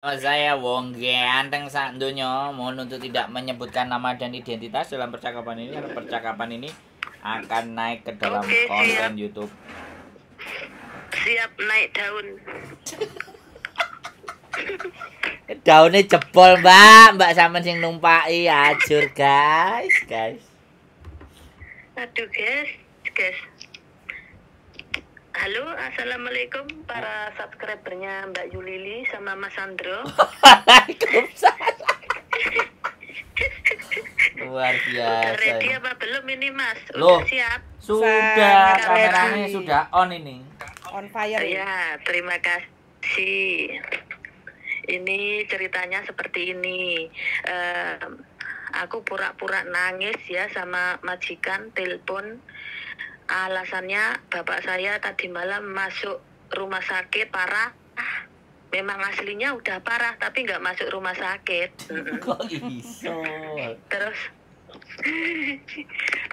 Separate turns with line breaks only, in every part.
Saya wong ganteng sak donya, mohon untuk tidak menyebutkan nama dan identitas dalam percakapan ini karena percakapan ini akan naik ke dalam konten
siap.
YouTube.
Siap naik daun.
Daunnya jebol, Mbak sampean sing numpaki ajur, guys.
Aduh, guys. Halo, assalamualaikum para subscribernya Mbak Yulili sama Mas Sandro.
Waalaikumsalam. Luar biasa.
Udah ready apa belum ini, Mas?
Loh,
Udah siap?
Sudah,
Sangat
kameranya
ready.
sudah on ini.
On fire.
Ya, terima kasih. Ini ceritanya seperti ini. Aku pura-pura nangis ya sama majikan, telepon. Alasannya bapak saya tadi malam masuk rumah sakit parah. Memang aslinya udah parah tapi nggak masuk rumah sakit.
Kok iso?
Terus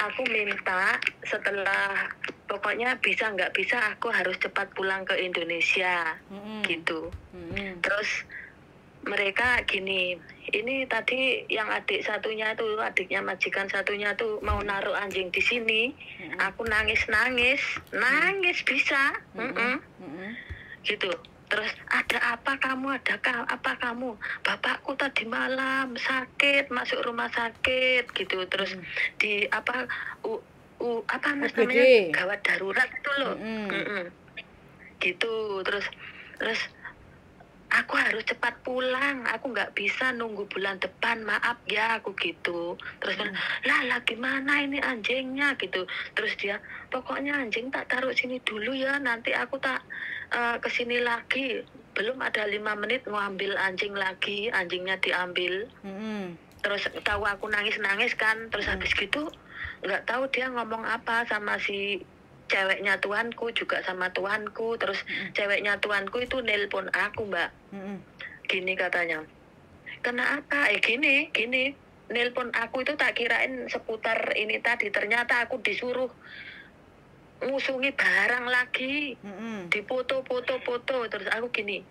aku minta setelah pokoknya bisa nggak bisa aku harus cepat pulang ke Indonesia gitu. Terus mereka gini, ini tadi yang adik satunya tuh, adiknya majikan satunya tuh mau naruh anjing di sini. Aku nangis bisa, gitu. Terus ada apa kamu, apa kamu? Bapakku tadi malam sakit, masuk rumah sakit, gitu. Terus di apa namanya gawat darurat itu loh, gitu. Terus aku harus cepat pulang, aku nggak bisa nunggu bulan depan, maaf ya, aku gitu. Terus lah gimana ini anjingnya gitu. Terus dia, pokoknya anjing tak taruh sini dulu ya, nanti aku tak kesini lagi. Belum ada 5 menit ngambil anjing lagi, anjingnya diambil. Terus tahu aku nangis kan, terus habis gitu nggak tahu dia ngomong apa sama si ceweknya tuanku juga sama tuanku. Terus ceweknya tuanku itu nelpon aku, Mbak. Gini katanya, kenapa? Gini nelpon aku itu tak kirain seputar ini tadi, ternyata aku disuruh ngusungi barang lagi, dipoto. Terus aku gini,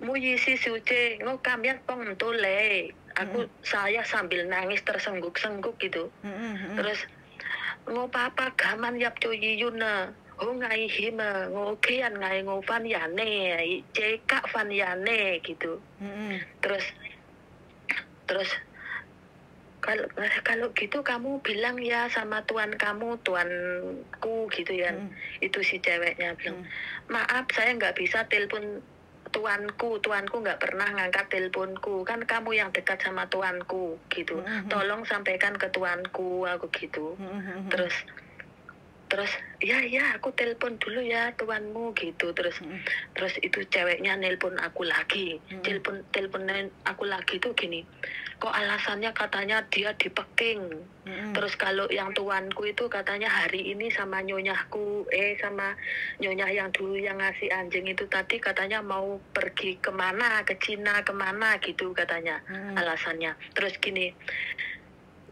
muyisi suce ngokamyak pong tole. Saya sambil nangis tersengguk-sengguk gitu. Terus ngopapa gaman yap cho yiyuna ho ngai hima ngokian ngai ngofan yane cekak fan yane gitu. Terus kalau gitu kamu bilang ya sama tuanku gitu ya. Itu si ceweknya bilang, maaf saya nggak bisa telepon tuanku nggak pernah ngangkat teleponku, kan kamu yang dekat sama tuanku gitu. Tolong sampaikan ke tuanku, aku gitu. Terus ya aku telepon dulu ya tuanmu gitu. Terus itu ceweknya nelpon aku lagi, teleponin aku lagi tuh gini, kok alasannya katanya dia di Peking. Terus kalau yang tuanku itu katanya hari ini sama nyonyahku, sama nyonyah yang dulu yang ngasih anjing itu tadi katanya mau pergi kemana, ke Cina kemana gitu katanya alasannya. Terus gini,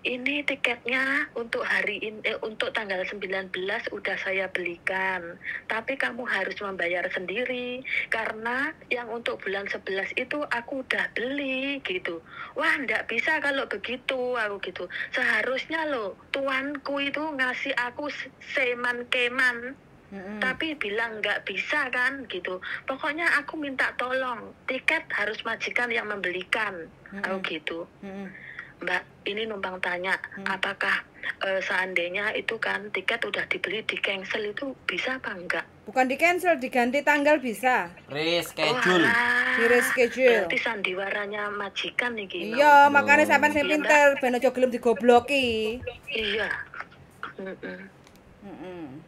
ini tiketnya untuk hari ini, untuk tanggal 19 udah saya belikan, tapi kamu harus membayar sendiri karena yang untuk bulan 11 itu aku udah beli gitu. Wah, nggak bisa kalau begitu, aku gitu. Seharusnya loh tuanku itu ngasih aku seman keman, tapi bilang nggak bisa kan gitu. Pokoknya aku minta tolong, tiket harus majikan yang membelikan, aku gitu. Mbak, ini numpang tanya, apakah seandainya itu kan tiket udah dibeli di cancel itu bisa apa enggak?
Bukan di cancel, diganti tanggal bisa.
Reschedule.
Di reschedule.
Berarti sandiwaranya majikan nih gini.
Iya, makanya sampean sing pinter ben aja gelem digobloki.
Iya.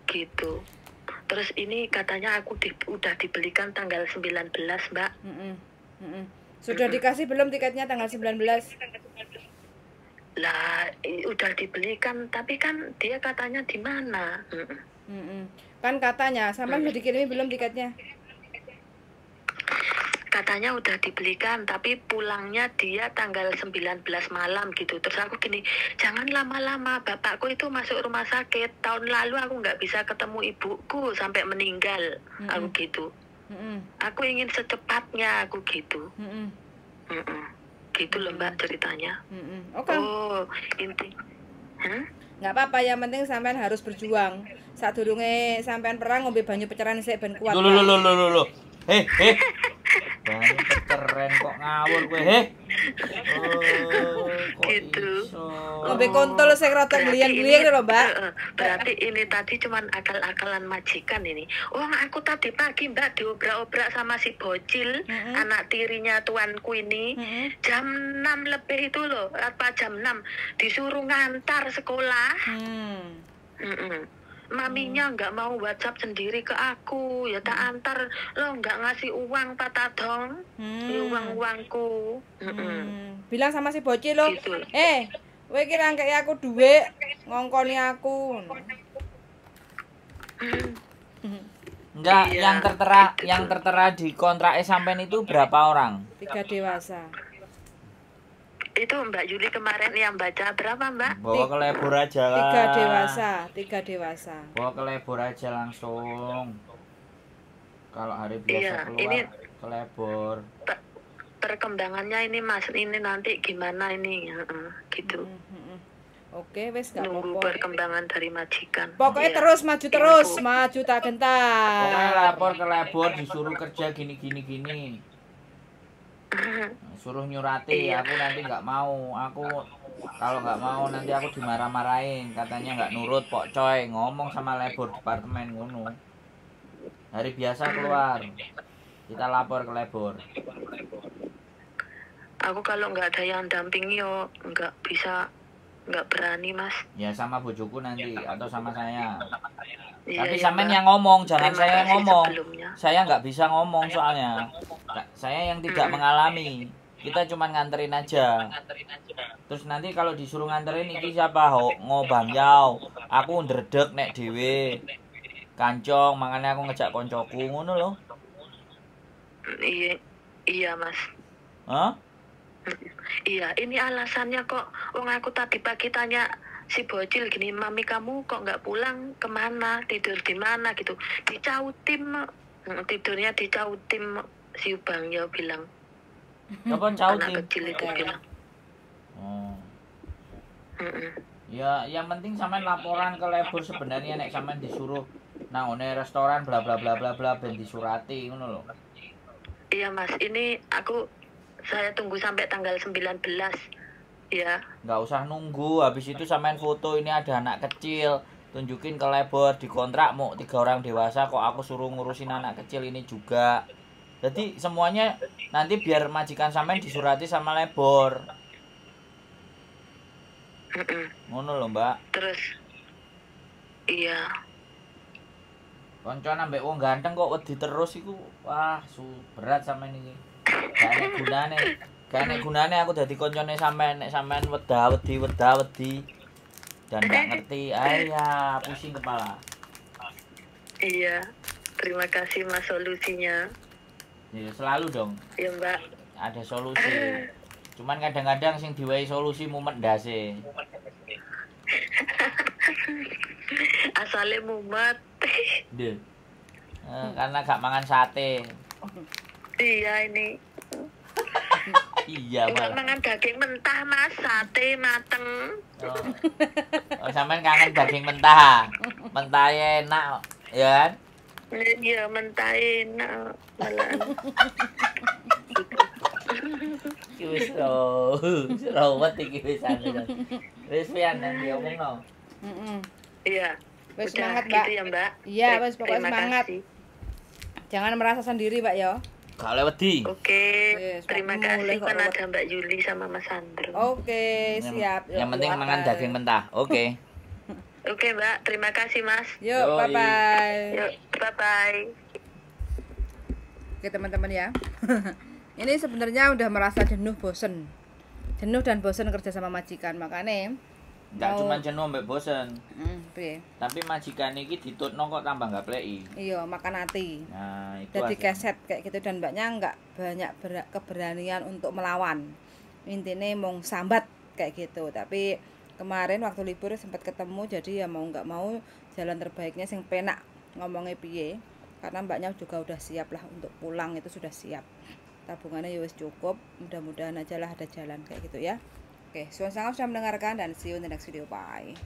Gitu. Terus ini katanya aku udah dibelikan tanggal 19, Mbak.
Sudah dikasih belum tiketnya tanggal 19?
Lah, udah dibelikan, tapi kan dia katanya di mana?
Kan katanya, sampean udah dikirimi belum tiketnya?
Katanya udah dibelikan, tapi pulangnya dia tanggal 19 malam gitu. Terus aku gini, jangan lama-lama, bapakku itu masuk rumah sakit. Tahun lalu aku nggak bisa ketemu ibuku sampai meninggal, aku gitu. Aku ingin secepatnya, aku gitu. gitu loh Mbak ceritanya.
Oke.
Oh, inti. Hah?
Nggak apa-apa, yang penting sampean harus berjuang. Sadurunge sampean perang ngombe banyu pecaran sik ben kuat.
Loh. Heh. Banyu keren kok ngawur kowe, heh. Oh, kok
Gitu.
iso.
Ngombe kontol sing rada gliyang-gliyang lho, Mbak.
Berarti ini tadi cuman akal-akalan majikan ini. Oh, aku tadi pagi Mbak diobrak-obrak sama si bocil, anak tirinya tuanku ini. Jam 6 lebih itu loh, apa jam 6 disuruh ngantar sekolah. Maminya nggak mau WhatsApp sendiri ke aku, ya tak antar lo nggak ngasih uang patadong, ya uangku.
Bilang sama si bocil lo,
Gitu.
kowe kira ngkei aku duit, ngongkoni aku.
Enggak,
Iya,
yang tertera di kontraknya sampean itu berapa orang?
3 dewasa.
Itu Mbak Yuli kemarin yang baca berapa Mbak?
Bawa ke lebur aja lah.
3 dewasa.
Bawa ke lebur aja langsung. Kalau hari biasa
Iya,
keluar
ini
ke lebur.
perkembangannya ini Mas, ini nanti gimana ini, gitu.
Oke, wis gak
Nunggu
apa-apa.
perkembangan dari majikan.
Pokoknya
Iya.
terus maju tak
Pokoknya
gentar.
lapor ke lebur, disuruh kerja gini. Suruh nyurati,
Iya.
aku nanti nggak mau. Kalau nggak mau nanti aku dimarah-marahin. Katanya nggak nurut, Pok Coy. Ngomong sama lebur departemen ngono. Hari biasa keluar. Kita lapor ke lebur.
Aku kalau nggak ada yang dampingi yo nggak berani Mas.
Ya sama bojoku nanti atau sama saya.
Iya,
Tapi
iya,
sampean
Mbak.
yang ngomong, jangan
Terima
saya yang
kasih
ngomong.
sebelumnya.
Saya nggak bisa ngomong soalnya. Saya yang tidak mengalami. Kita cuma nganterin aja. Terus nanti kalau disuruh nganterin iki siapa? Ngobang Yau. Aku ndredeg nek dhewe. Kancong, makanya aku ngejak koncoku ngono lho.
Iya Mas.
Hah?
Iya, ini alasannya kok. Wong aku tadi pagi tanya si bocil gini, mami kamu kok nggak pulang, kemana, tidur di mana gitu. Dicautim, tidurnya dicautim, si Bang ya bilang.
Kapan
Anak
cautin?
kecil itu bilang.
Oh.
Mm-mm.
Ya, yang penting sampean laporan ke lebur sebenarnya nek sampean disuruh nang one restoran bla bla bla bla bla ben disurati ngono lho.
Iya Mas, ini saya tunggu sampai tanggal 19 ya.
Nggak usah nunggu, habis itu sampean foto ini ada anak kecil, tunjukin ke lebur di kontrak mau 3 orang dewasa kok aku suruh ngurusin anak kecil ini juga. Jadi semuanya nanti biar majikan sampean disurati sama lebur. Ngono lho, Mbak.
Terus iya.
Koncoan ambek wong ganteng kok wedi terus iku. Wah, berat sampean iki. Gak enek gunane aku dadi koncone sampean nek sampean wedi dan gak ngerti. Ya, pusing kepala.
Iya. Terima kasih Mas solusinya.
Ya, selalu dong
Ya Mbak.
ada solusi. Cuman kadang-kadang sing diwai solusi mumet ndase.
Asale mumet.
Deh. Karena gak mangan sate.
Iya ini.
Iya,
Enggak
malah.
mangan daging mentah Mas, sate mateng.
Oh, sampean kangen daging mentah. Mentahnya enak, ya kan?
Iya mentah enak malah.
Iki wis rawat iki wis anu. Wis pian nang diomongno.
Iya.
Wis
Udah
semangat, Mbak.
gitu ya Mbak.
Iya, wis pokoknya
Terima
semangat.
kasih.
Jangan merasa sendiri, Mbak ya.
Gak oleh wedi.
Oke,
Yes,
terima
Mbak, mulai
kasih
kok
kan
lewat.
ada Mbak Yuli sama Mas Sandro.
Oke, siap.
Yang penting mangan daging mentah. Oke.
Oke Mbak, terima kasih Mas.
Yuk,
Yoi.
bye-bye.
Yuk, bye-bye.
Oke, teman-teman ya. Ini sebenarnya udah merasa jenuh, bosen. Jenuh dan bosen kerja sama majikan, makanya
Enggak cuma jenuh mbek bosen.
piye?
Tapi majikan iki ditutno kok tambah gak pleki.
Iya, makan hati.
Nah, itu
Jadi
aja.
keset kayak gitu dan mbaknya nggak banyak keberanian untuk melawan. Intinya mau sambat kayak gitu. Tapi kemarin waktu libur sempat ketemu, jadi ya mau nggak mau jalan terbaiknya sing penak ngomongnya piye. Karena mbaknya juga udah siap lah untuk pulang, itu sudah siap. tabungannya ya wis cukup, mudah-mudahan aja lah ada jalan kayak gitu ya. Oke, suwun sangat sudah mendengarkan dan see you in the next video, bye.